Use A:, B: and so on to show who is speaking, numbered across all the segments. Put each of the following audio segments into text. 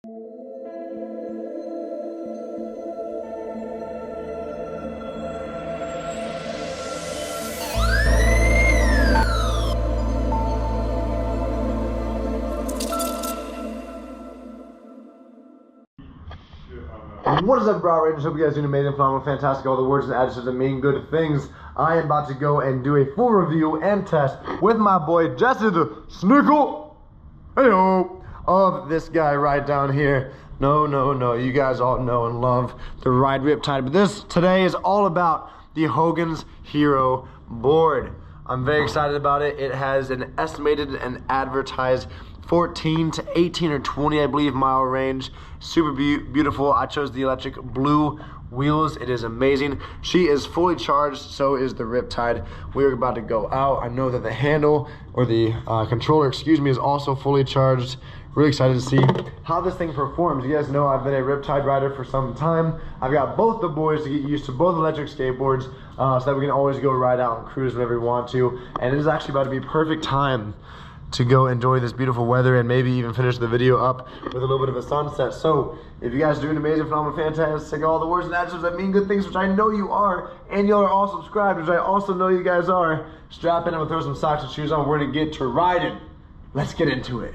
A: What is up, Bro Rangers? Hope you guys are doing amazing, phenomenal, fantastic, all the words and adjectives that mean good things. I am about to go and do a full review and test with my boy Jesse the Snickle, heyo, of this guy right down here. No, you guys all know and love the Ride Riptide, but this today is all about the Hogans Hero board. I'm very excited about it. It has an estimated and advertised 14 to 18 or 20, I believe, mile range. Super beautiful. I chose the electric blue wheels. It is amazing. She is fully charged, so is the Riptide. We're about to go out. I know that the handle, or the controller, excuse me, is also fully charged. Really excited to see how this thing performs. You guys know I've been a Riptide rider for some time. I've got both the boys to get used to both electric skateboards, so that we can always go ride out and cruise whenever we want to. And it is actually about to be perfect time to go enjoy this beautiful weather and maybe even finish the video up with a little bit of a sunset. So if you guys are doing amazing, phenomenal, fantastic, all the words and adjectives that mean good things, which I know you are, and y'all are all subscribed, which I also know you guys are, strap in and we'll throw some socks and shoes on. We're gonna get to riding. Let's get into it.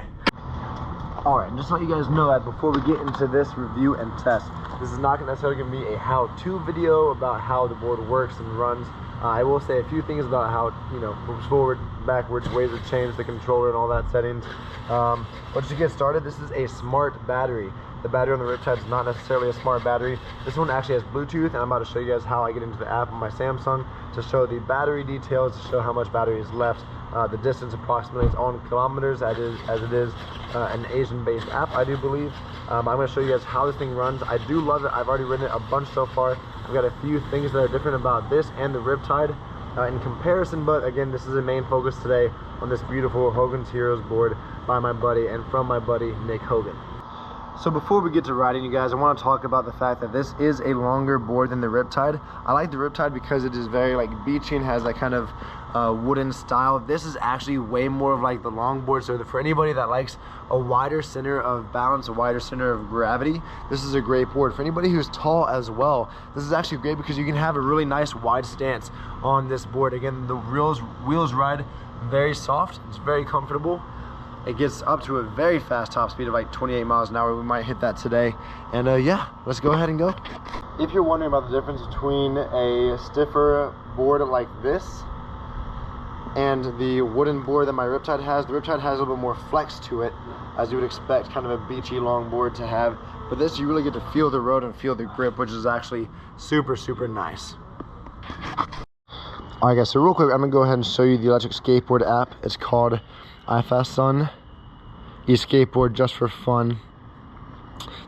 A: All right, just to let you guys know that before we get into this review and test, this is not necessarily gonna be a how-to video about how the board works and runs. I will say a few things about how, moves forward, backwards, ways to change the controller and all that settings. But to get started, this is a smart battery. The battery on the Riptide is not necessarily a smart battery. This one actually has Bluetooth, and I'm about to show you guys how I get into the app on my Samsung to show the battery details, to show how much battery is left. The distance approximately is on kilometers, as it is an Asian-based app, I do believe. I'm going to show you guys how this thing runs. I do love it. I've already ridden it a bunch so far. I've got a few things that are different about this and the Riptide in comparison, but again, this is the main focus today on this beautiful Hogans Heroes board by my buddy and from my buddy Nick Hogan. So before we get to riding, you guys, I want to talk about the fact that this is a longer board than the Riptide. I like the Riptide because it is very beachy and has that kind of wooden style. This is actually way more of the long board, so for anybody that likes a wider center of balance, a wider center of gravity, this is a great board. For anybody who's tall as well, this is actually great because you can have a really nice wide stance on this board. Again, the wheels ride very soft. It's very comfortable. It gets up to a very fast top speed of 28 miles an hour. We might hit that today. And yeah, let's go ahead and go. If you're wondering about the difference between a stiffer board like this and the wooden board that my Riptide has, the Riptide has a little bit more flex to it, as you would expect kind of a beachy long board to have. But this, you really get to feel the road and feel the grip, which is actually super, super nice. Alright guys, so real quick, I'm going to go ahead and show you the electric skateboard app. It's called iFastSun eSkateboard, just for fun.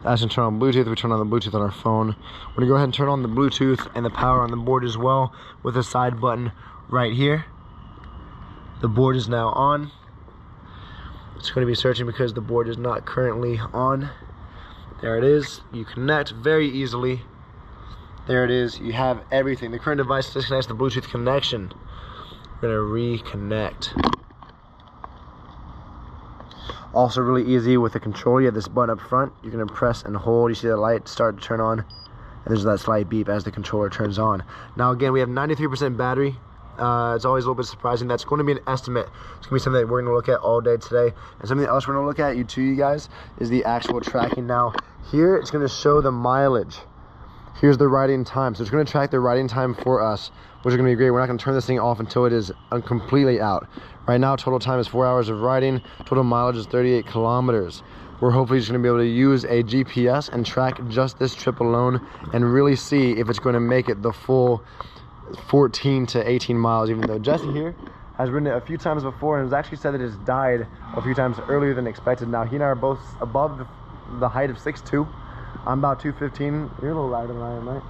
A: That's going to turn on Bluetooth. We turn on the Bluetooth on our phone. We're going to go ahead and turn on the Bluetooth and the power on the board as well with a side button right here. The board is now on. It's going to be searching because the board is not currently on. There it is. You connect very easily. There it is. You have everything. The current device disconnects the Bluetooth connection. We're going to reconnect. Also really easy with the controller. You have this button up front. You're going to press and hold. You see the light start to turn on. And there's that slight beep as the controller turns on. Now again, we have 93% battery. It's always a little bit surprising. That's going to be an estimate. It's going to be something that we're going to look at all day today. And something else we're going to look at, you guys, is the actual tracking. Now here, it's going to show the mileage. Here's the riding time. So it's going to track the riding time for us, which is going to be great. We're not going to turn this thing off until it is completely out. Right now, total time is 4 hours of riding. Total mileage is 38 kilometers. We're hopefully just going to be able to use a GPS and track just this trip alone and really see if it's going to make it the full 14 to 18 miles, even though Jesse here has ridden it a few times before and has actually said that it's died a few times earlier than expected. Now, he and I are both above the height of 6'2". I'm about 215. You're a little lighter than I am, right?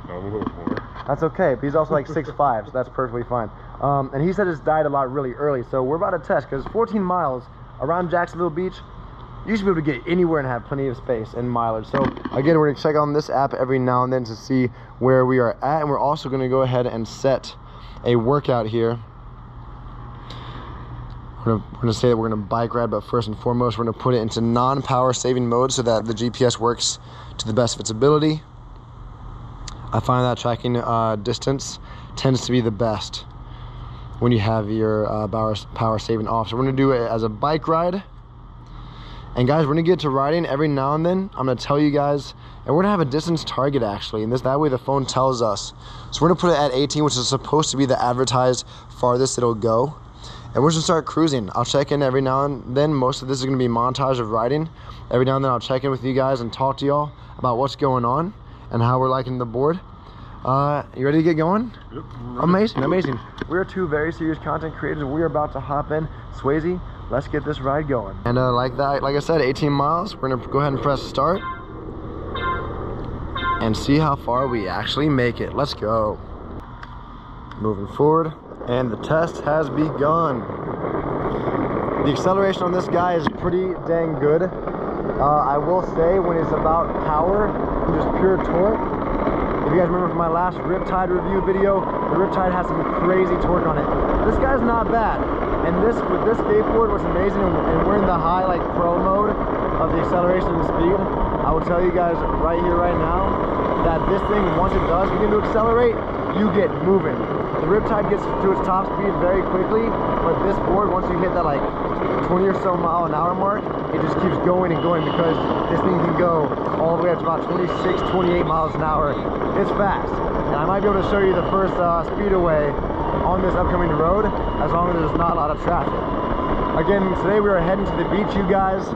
B: No, I'm a little more.
A: That's okay, but he's also 6'5", so that's perfectly fine. And he said it's died a lot really early, so we're about to test, because 14 miles around Jacksonville Beach, you should be able to get anywhere and have plenty of space and mileage. So again, we're going to check on this app every now and then to see where we are at, and we're also going to go ahead and set a workout here. we're gonna say that we're gonna bike ride, but first and foremost, we're gonna put it into non-power saving mode so that the GPS works to the best of its ability. I find that tracking distance tends to be the best when you have your power saving off. So we're gonna do it as a bike ride. And guys, we're gonna get to riding every now and then. I'm gonna tell you guys, and we're gonna have a distance target actually, and that way the phone tells us. So we're gonna put it at 18, which is supposed to be the advertised farthest it'll go. And we're just gonna start cruising. I'll check in every now and then. Most of this is gonna be montage of riding. Every now and then I'll check in with you guys and talk to y'all about what's going on and how we're liking the board. You ready to get going?
B: Yep.
A: Amazing, amazing. We're two very serious content creators. We're about to hop in. Swayze, let's get this ride going. And like I said, 18 miles. We're gonna go ahead and press start and see how far we actually make it. Let's go. Moving forward, and the test has begun. The acceleration on this guy is pretty dang good. I will say, when it's about power and just pure torque, if you guys remember from my last Riptide review video, the Riptide has some crazy torque on it. This guy's not bad. And with this skateboard, what's amazing, and we're in the high pro mode of the acceleration and speed, I will tell you guys right here, right now, that this thing, once it does begin to accelerate, you get moving. The Riptide gets to its top speed very quickly, but this board, once you hit that 20 or so mile an hour mark, it just keeps going and going, because this thing can go all the way up to about 26, 28 miles an hour. It's fast. And I might be able to show you the first speedaway on this upcoming road, as long as there's not a lot of traffic. Again, today we are heading to the beach, you guys.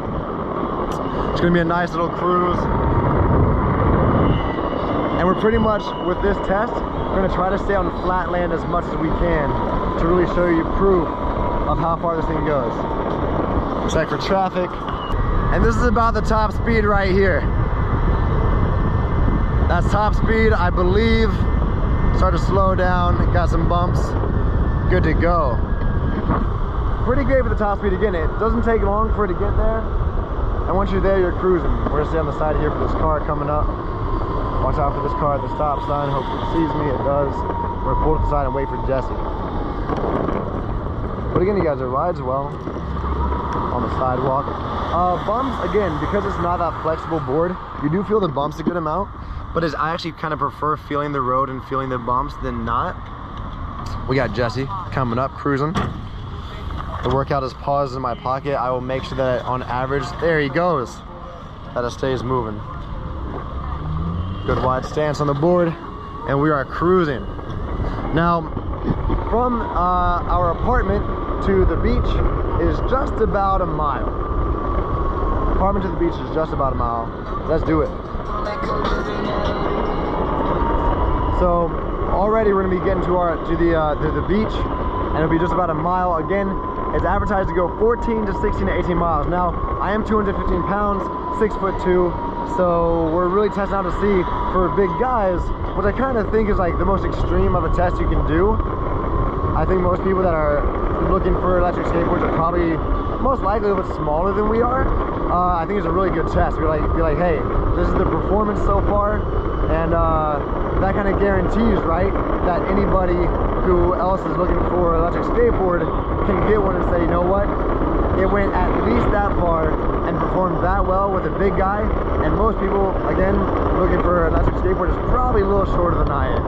A: It's gonna be a nice little cruise. And we're pretty much, with this test, we're gonna try to stay on flat land as much as we can to really show you proof of how far this thing goes. Check for traffic. And this is about the top speed right here. That's top speed, I believe. Start to slow down, got some bumps. Good to go. Pretty great for the top speed. Again, it doesn't take long for it to get there. And once you're there, you're cruising. We're gonna stay on the side here for this car coming up. Watch out for this car at the stop sign. Hopefully it sees me, it does. We're gonna pull to the side and wait for Jesse. But again, you guys, it rides well on the sidewalk. Bumps, again, because it's not that flexible board, you do feel the bumps a good amount. But I actually kind of prefer feeling the road and feeling the bumps than not. We got Jesse coming up, cruising. The workout is paused in my pocket. I will make sure that on average, there he goes, that it stays moving. Good wide stance on the board, and we are cruising. Now, from our apartment to the beach is just about a mile. Apartment to the beach is just about a mile. Let's do it. So already we're gonna be getting to the beach, and it'll be just about a mile. Again, it's advertised to go 14 to 16 to 18 miles. Now, I am 215 pounds, 6'2", so we're really testing out to see for big guys, which I kind of think is the most extreme of a test you can do. I think most people that are looking for electric skateboards are probably most likely a bit smaller than we are. I think it's a really good test. Be like, hey, this is the performance so far, and that kind of guarantees, right, that anybody who else is looking for an electric skateboard can get one and say, you know what, it went at least that far and performed that well with a big guy. And most people, again, looking for an electric skateboard is probably a little shorter than I am,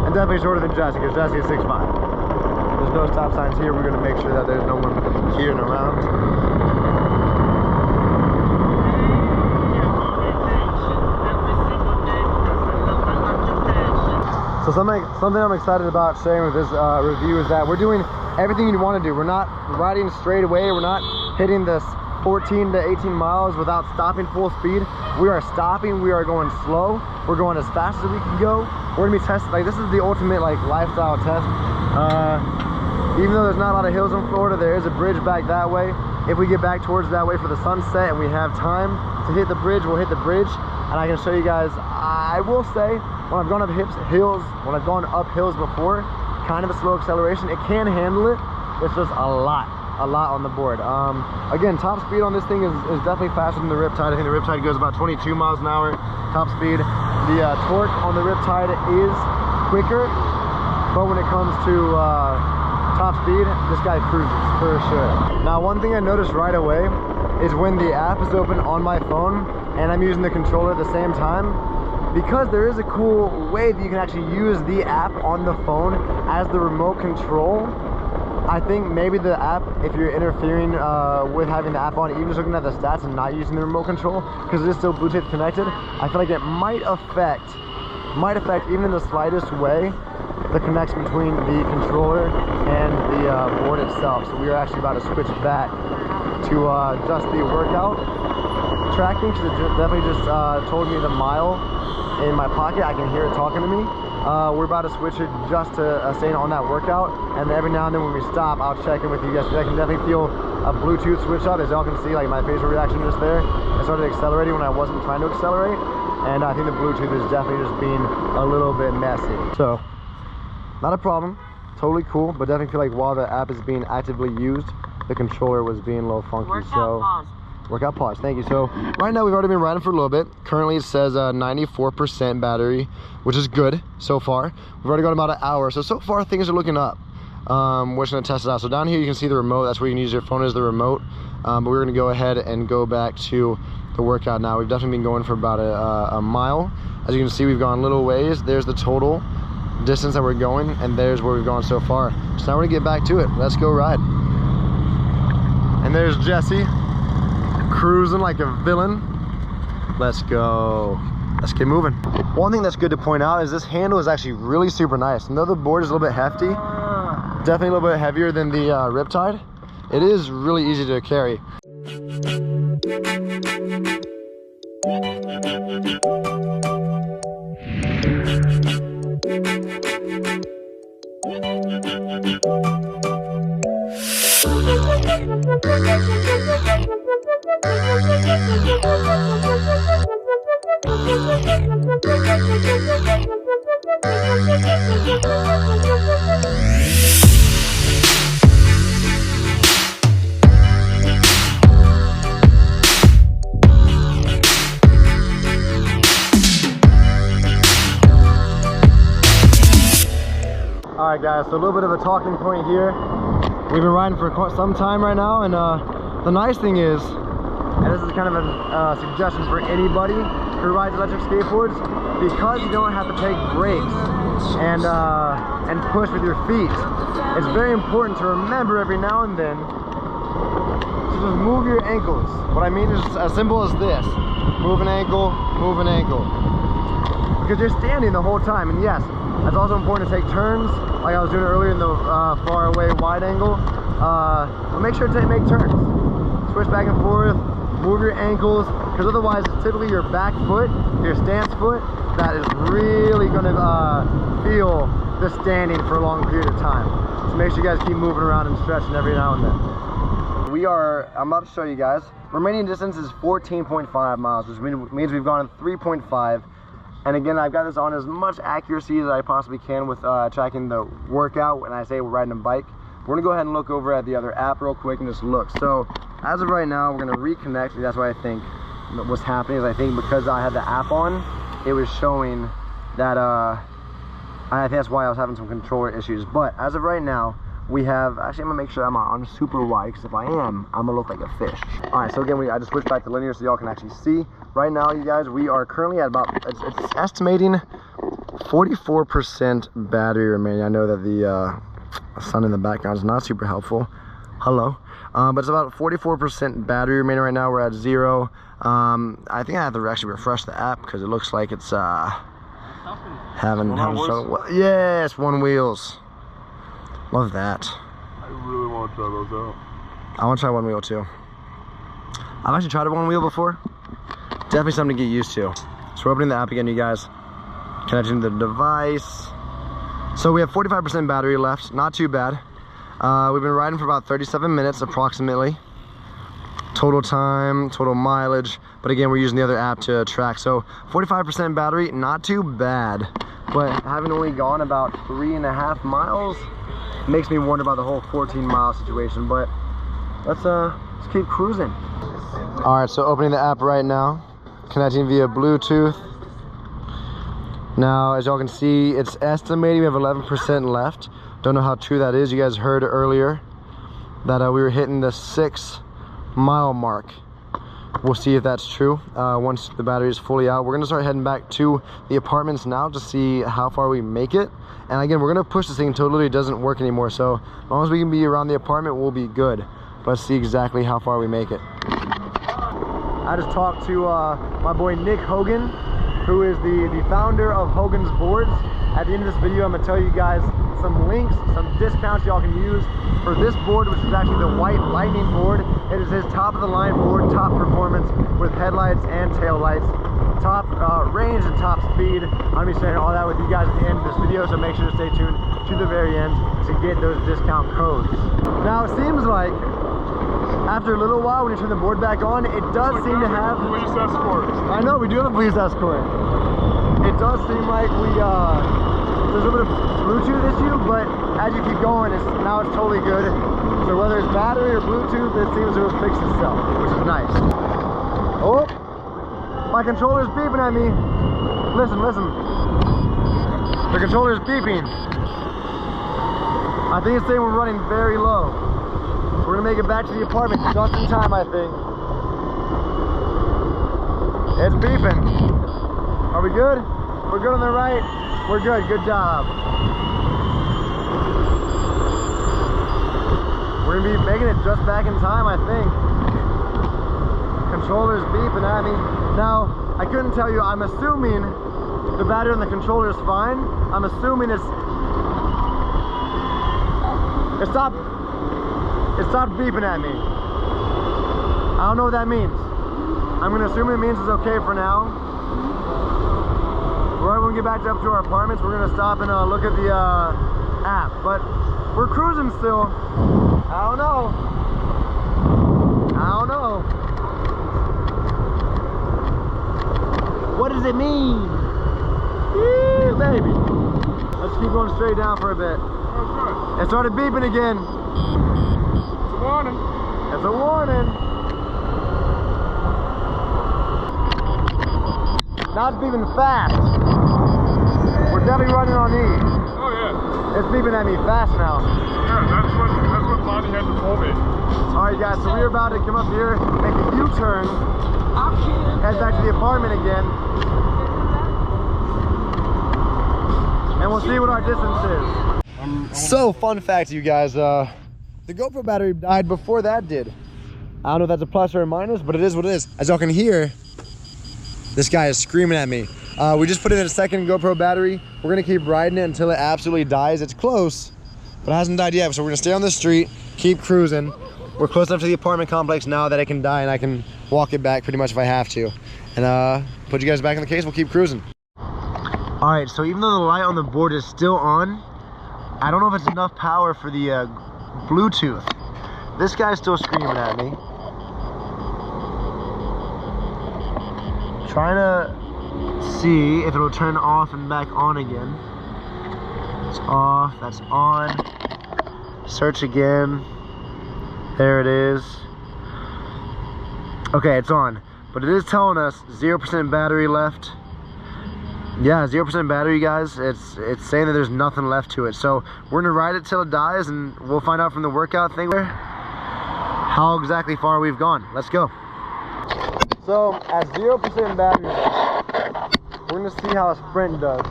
A: and definitely shorter than Jesse, because Jesse is 6'5". There's no stop signs here. We're going to make sure that there's no one here and around. So something I'm excited about sharing with this review is that we're doing everything you want to do. We're not riding straight away. We're not hitting this 14 to 18 miles without stopping full speed. We are stopping. We are going slow. We're going as fast as we can go. We're gonna be testing. This is the ultimate lifestyle test. Even though there's not a lot of hills in Florida, there is a bridge back that way. If we get back towards that way for the sunset and we have time to hit the bridge, we'll hit the bridge. And I can show you guys, I will say, when I've gone up hills before, kind of a slow acceleration, it can handle it. It's just a lot on the board. Again, top speed on this thing is definitely faster than the Riptide. I think the Riptide goes about 22 miles an hour top speed. The torque on the Riptide is quicker, but when it comes to top speed, this guy cruises for sure. Now, one thing I noticed right away is when the app is open on my phone and I'm using the controller at the same time, because there is a cool way that you can actually use the app on the phone as the remote control. I think maybe the app, if you're interfering with having the app on, even just looking at the stats and not using the remote control, because it is still Bluetooth connected, I feel like it might affect even in the slightest way the connection between the controller and the board itself. So we are actually about to switch back to just the workout tracking, because it definitely just told me the mile in my pocket. I can hear it talking to me. We're about to switch it just to staying on that workout, and every now and then when we stop, I'll check in with you guys. I can definitely feel a Bluetooth switch up. As y'all can see, like my facial reaction just there, it started accelerating when I wasn't trying to accelerate, and I think the Bluetooth is definitely just being a little bit messy. So not a problem, totally cool, but definitely feel like while the app is being actively used, the controller was being a little funky. Workout pause, thank you. So right now we've already been riding for a little bit. Currently it says 94% battery, which is good so far. We've already got about an hour, so far things are looking up. We're just gonna test it out. So down here you can see the remote. That's where you can use your phone as the remote. But we're gonna go ahead and go back to the workout now. We've definitely been going for about a mile. As you can see, we've gone little ways. There's the total distance that we're going, and there's where we've gone so far. So now we're gonna get back to it. Let's go ride. And there's Jesse, cruising like a villain. Let's go. Let's get moving. One thing that's good to point out is this handle is actually really super nice. Though the board is a little bit hefty, definitely a little bit heavier than the Riptide, it is really easy to carry. Alright guys, so a little bit of a talking point here. We've been riding for some time right now, and the nice thing is, and this is kind of a suggestion for anybody who rides electric skateboards, because you don't have to take breaks and push with your feet, it's very important to remember every now and then to just move your ankles. What I mean is as simple as this: move an ankle, because you're standing the whole time. And yes, it's also important to take turns, like I was doing earlier in the far away wide angle. But make sure to make turns, switch back and forth, move your ankles, because otherwise it's typically your back foot, your stance foot, that is really going to feel the standing for a long period of time. So make sure you guys keep moving around and stretching every now and then. I'm about to show you guys, remaining distance is 14.5 miles, which means we've gone 3.5. And again, I've got this on as much accuracy as I possibly can with tracking the workout when I say we're riding a bike. We're gonna go ahead and look over at the other app real quick and just look. So as of right now, we're gonna reconnect. That's what I think what's happening is, I think because I had the app on, it was showing that, I think that's why I was having some controller issues. But as of right now, we have, actually I'm gonna make sure I'm on super wide, because if I am, I'm gonna look like a fish. All right, so again, I just switched back to linear so y'all can actually see. Right now, you guys, we are currently at about, it's estimating 44% battery remaining. I know that the sun in the background is not super helpful. Hello. But it's about 44% battery remaining right now. We're at 0. I think I have to actually refresh the app, because it looks like it's having trouble. Yes, one wheels. Love that.
B: I really want to try those out.
A: I want to try one wheel too. I've actually tried a one wheel before. Definitely something to get used to. So we're opening the app again, you guys. Connecting the device. So we have 45% battery left. Not too bad. We've been riding for about 37 minutes approximately. Total time, total mileage. But again, we're using the other app to track. So 45% battery, not too bad. But having only gone about 3.5 miles, makes me wonder about the whole 14-mile situation. But let's keep cruising. All right, so opening the app right now, connecting via Bluetooth. Now, as y'all can see, it's estimating we have 11% left. Don't know how true that is. You guys heard earlier that we were hitting the 6-mile mark. We'll see if that's true once the battery is fully out. We're gonna start heading back to the apartments now to see how far we make it. And again, we're gonna push this thing until it literally doesn't work anymore. So as long as we can be around the apartment, we'll be good. But let's see exactly how far we make it. I just talked to my boy Nick Hogan, who is the founder of Hogans Boards. At the end of this video, I'm gonna tell you guys some links, some discounts y'all can use for this board, which is actually the white Lightning board. It is his top of the line board, top performance with headlights and tail lights, top range and top speed. I'm gonna be sharing all that with you guys at the end of this video, so make sure to stay tuned to the very end to get those discount codes. Now it seems like after a little while, when you turn the board back on, it does seem to have
B: police escort.
A: I know, we do have a police escort. It does seem like there's a little bit of Bluetooth issue, but as you keep going, now it's totally good. So whether it's battery or Bluetooth, it seems to have fixed itself, which is nice. Oh, my controller's beeping at me. Listen, listen. The controller's beeping. I think it's saying we're running very low. We're gonna make it back to the apartment just in time, I think. It's beeping. Are we good? We're good on the right. We're good. Good job. We're gonna be making it just back in time, I think. Controller's beeping at me. Now, I couldn't tell you. I'm assuming the battery on the controller is fine. I'm assuming it stopped beeping at me. I don't know what that means. I'm gonna assume it means it's okay for now. Right when we get back up to our apartments, we're gonna stop and look at the app. But we're cruising still. I don't know. I don't know. What does it mean? Yee, baby. Let's keep going straight down for a bit.
B: Oh,
A: It started beeping again.
B: good. It's a warning.
A: It's a warning. Now it's beeping fast. We're definitely running on E.
B: Oh yeah.
A: It's beeping at me fast now.
B: Yeah, that's what Lonnie had to pull me.
A: Alright guys, so we're about to come up here, make a U-turn, head back to the apartment again, and we'll see what our distance is. So, fun fact you guys, the GoPro battery died before that did. I don't know if that's a plus or a minus, but it is what it is. As y'all can hear, this guy is screaming at me. We just put in a second GoPro battery. We're gonna keep riding it until it absolutely dies. It's close, but it hasn't died yet. So we're gonna stay on the street, keep cruising. We're close enough to the apartment complex now that it can die and I can walk it back pretty much if I have to. And put you guys back in the case, we'll keep cruising. All right, so even though the light on the board is still on, I don't know if it's enough power for the Bluetooth. This guy's still screaming at me. Trying to see if it'll turn off and back on again. It's off, that's on. Search again. There it is. Okay, it's on. But it is telling us 0% battery left. Yeah, 0% battery, guys. It's saying that there's nothing left to it. So we're gonna ride it till it dies and we'll find out from the workout thing how exactly far we've gone. Let's go. So at 0% battery, we're gonna see how a sprint does.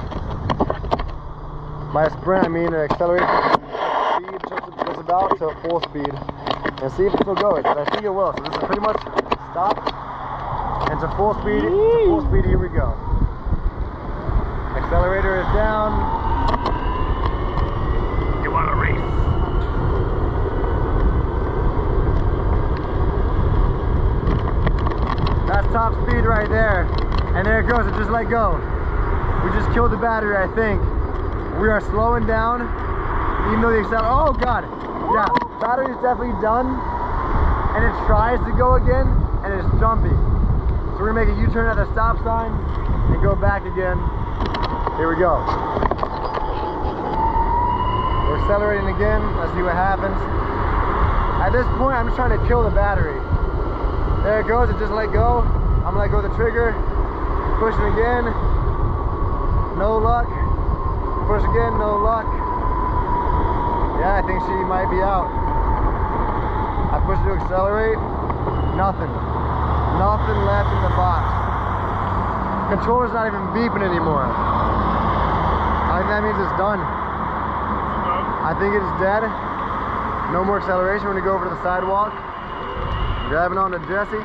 A: By a sprint, I mean an acceleration speed just about to full speed, and see if it still goes. But I think it will. So this is pretty much stop and to full speed. To full speed. Here we go. Accelerator is down. You want to race? That's top speed right there. And there it goes, it just let go. We just killed the battery, I think. We are slowing down, even though the accelerator, oh God. Yeah, battery's definitely done. And it tries to go again, and it's jumpy. So we're gonna make a U-turn at the stop sign and go back again. Here we go. We're accelerating again, let's see what happens. At this point, I'm just trying to kill the battery. There it goes, it just let go. I'm gonna let go of the trigger. Push it again. No luck. Push again, no luck. Yeah, I think she might be out. I pushed it to accelerate. Nothing. Nothing left in the box. Controller's not even beeping anymore. I think that means it's done. I think it's dead. No more acceleration. We're gonna go over to the sidewalk. Grabbing onto Jessie.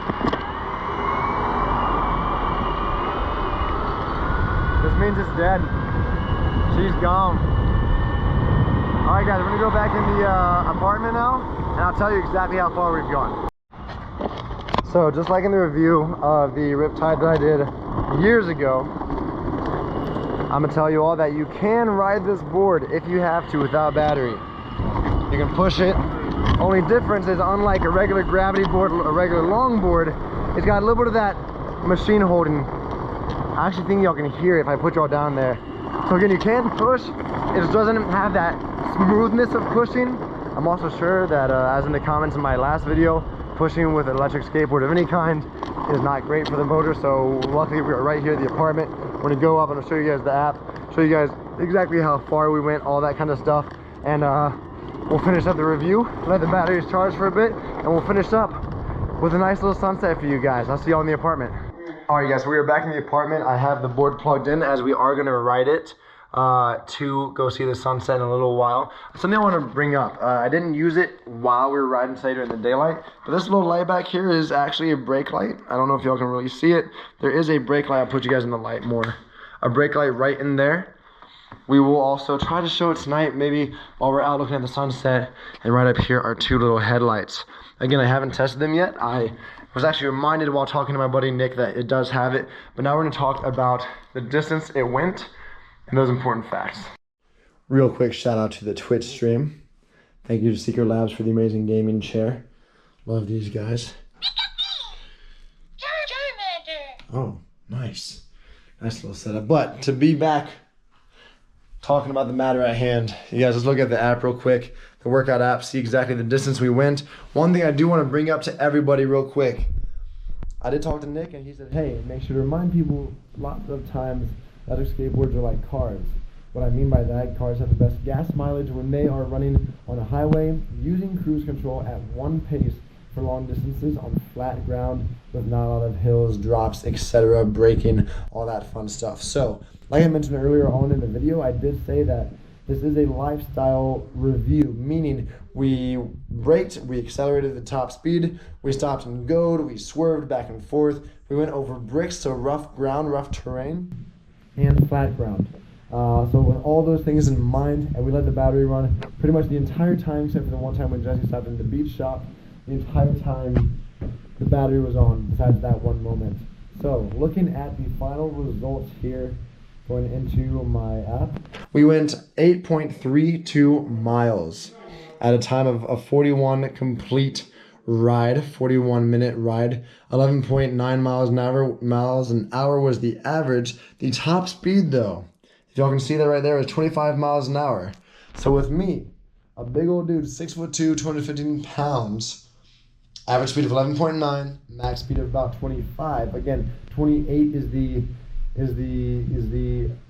A: This means it's dead. She's gone. All right, guys, we're gonna go back in the apartment now, and I'll tell you exactly how far we've gone. So, just like in the review of the Riptide that I did years ago, I'm gonna tell you all that you can ride this board if you have to without battery. You can push it. Only difference is, unlike a regular gravity board, a regular long board, it's got a little bit of that machine holding. I actually think y'all can hear it if I put y'all down there. So again, you can push. It just doesn't have that smoothness of pushing. I'm also sure that, as in the comments in my last video, pushing with an electric skateboard of any kind is not great for the motor. So luckily we are right here at the apartment. We're gonna go up and I'll show you guys the app, show you guys exactly how far we went, all that kind of stuff. And we'll finish up the review, let the batteries charge for a bit, and we'll finish up with a nice little sunset for you guys. I'll see y'all in the apartment. All right, guys, so we are back in the apartment. I have the board plugged in as we are gonna ride it to go see the sunset in a little while. Something I want to bring up, I didn't use it while we were riding today during the daylight, but this little light back here is actually a brake light. I don't know if y'all can really see it. There is a brake light. I'll put you guys in the light more. A brake light right in there. We will also try to show it tonight, maybe while we're out looking at the sunset. And right up here are two little headlights. Again, I haven't tested them yet. I was actually reminded while talking to my buddy Nick that it does have it, but now we're going to talk about the distance it went and those important facts. Real quick shout out to the Twitch stream. Thank you to Secret Labs for the amazing gaming chair. Love these guys. Oh, nice. Nice little setup. But to be back talking about the matter at hand, you guys, let's look at the app real quick. The workout app, see exactly the distance we went. One thing I do want to bring up to everybody real quick. I did talk to Nick and he said, hey, make sure to remind people lots of times electric skateboards are like cars. What I mean by that, cars have the best gas mileage when they are running on a highway using cruise control at one pace for long distances on flat ground with not a lot of hills, drops, etc., braking, all that fun stuff. So, like I mentioned earlier on in the video, I did say that this is a lifestyle review, meaning we braked, we accelerated the top speed, we stopped and goed, we swerved back and forth, we went over bricks, so rough ground, rough terrain, and flat ground. So with all those things in mind, and we let the battery run pretty much the entire time, except for the one time when Jesse stopped in the beach shop. The entire time the battery was on, besides that one moment. So looking at the final results here, going into my app, we went 8.32 miles at a time of a 41 complete ride, 41 minute ride. 11.9 miles an hour was the average. The top speed though, if y'all can see that right there, is 25 miles an hour. So with me, a big old dude, 6'2", 215 pounds, average speed of 11.9, max speed of about 25. Again, 28 is the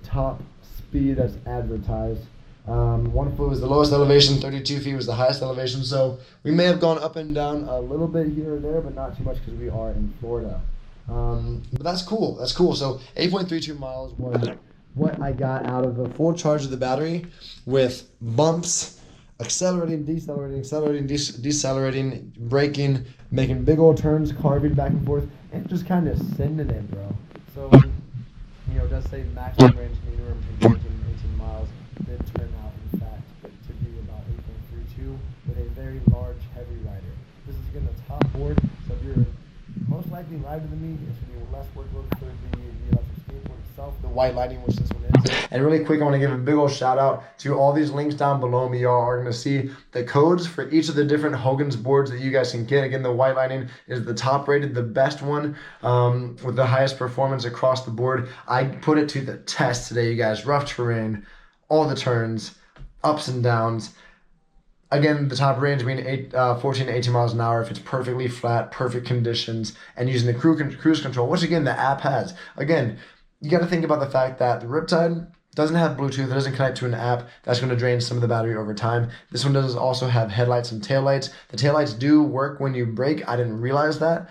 A: top speed that's advertised. 1 foot was the lowest elevation, 32 feet was the highest elevation. So we may have gone up and down a little bit here or there, but not too much because we are in Florida. But that's cool. That's cool. So 8.32 miles was what I got out of the full charge of the battery with bumps, accelerating, decelerating, braking, making big old turns, carving back and forth, and just kind of sending it, bro. So, you know, it does say maximum range minimum 18 miles. Did turn out, in fact, to be about 8.32 with a very large, heavy rider. This is again the top board, so if you're most likely lighter than me, it should be less workload for the electric skateboard itself, the white lighting, which this one is. And really quick, I want to give a big old shout out to all these links down below me. Y'all are going to see the codes for each of the different Hogans boards that you guys can get. Again, the white lighting is the top rated, the best one, with the highest performance across the board. I put it to the test today, you guys. Rough terrain, all the turns, ups and downs. Again, the top range being 14 to 18 miles an hour if it's perfectly flat, perfect conditions, and using the cruise control, which again, the app has. Again, you got to think about the fact that the Riptide Doesn't have Bluetooth, it doesn't connect to an app. That's going to drain some of the battery over time. This one does also have headlights and taillights. The taillights do work when you brake. I didn't realize that.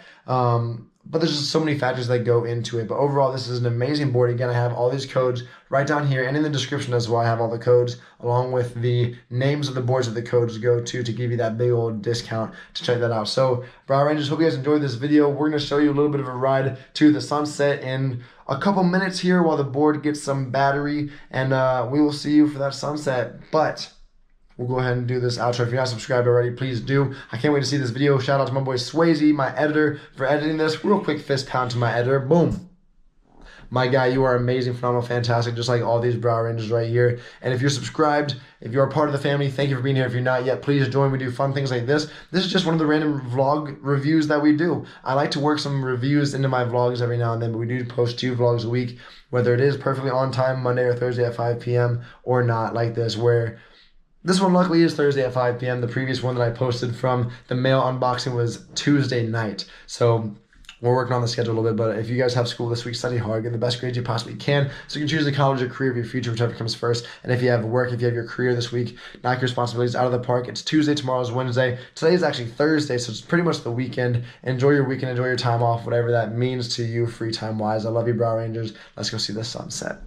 A: But there's just so many factors that go into it. But overall, this is an amazing board. Again, I have all these codes right down here and in the description as well. I have all the codes along with the names of the boards that the codes go to give you that big old discount to check that out. So, Brow Rangers, hope you guys enjoyed this video. We're going to show you a little bit of a ride to the sunset in a couple minutes here while the board gets some battery. And we will see you for that sunset. But we'll go ahead and do this outro. If you're not subscribed already, please do. I can't wait to see this video. Shout out to my boy Swayze, my editor, for editing this. Real quick fist pound to my editor. Boom. My guy, you are amazing, phenomenal, fantastic, just like all these Brow Rangers right here. And if you're subscribed, if you're a part of the family, thank you for being here. If you're not yet, please join. We do fun things like this. This is just one of the random vlog reviews that we do. I like to work some reviews into my vlogs every now and then, but we do post 2 vlogs a week, whether it is perfectly on time, Monday or Thursday at 5 p.m. or not, like this, where this one luckily is Thursday at 5 p.m. The previous one that I posted from the mail unboxing was Tuesday night. So we're working on the schedule a little bit, but if you guys have school this week, study hard, get the best grades you possibly can so you can choose the college or career of your future, whichever comes first. And if you have work, if you have your career this week, knock your responsibilities out of the park. It's Tuesday, tomorrow's Wednesday. Today is actually Thursday, so it's pretty much the weekend. Enjoy your weekend, enjoy your time off, whatever that means to you free time-wise. I love you, Brow Rangers. Let's go see the sunset.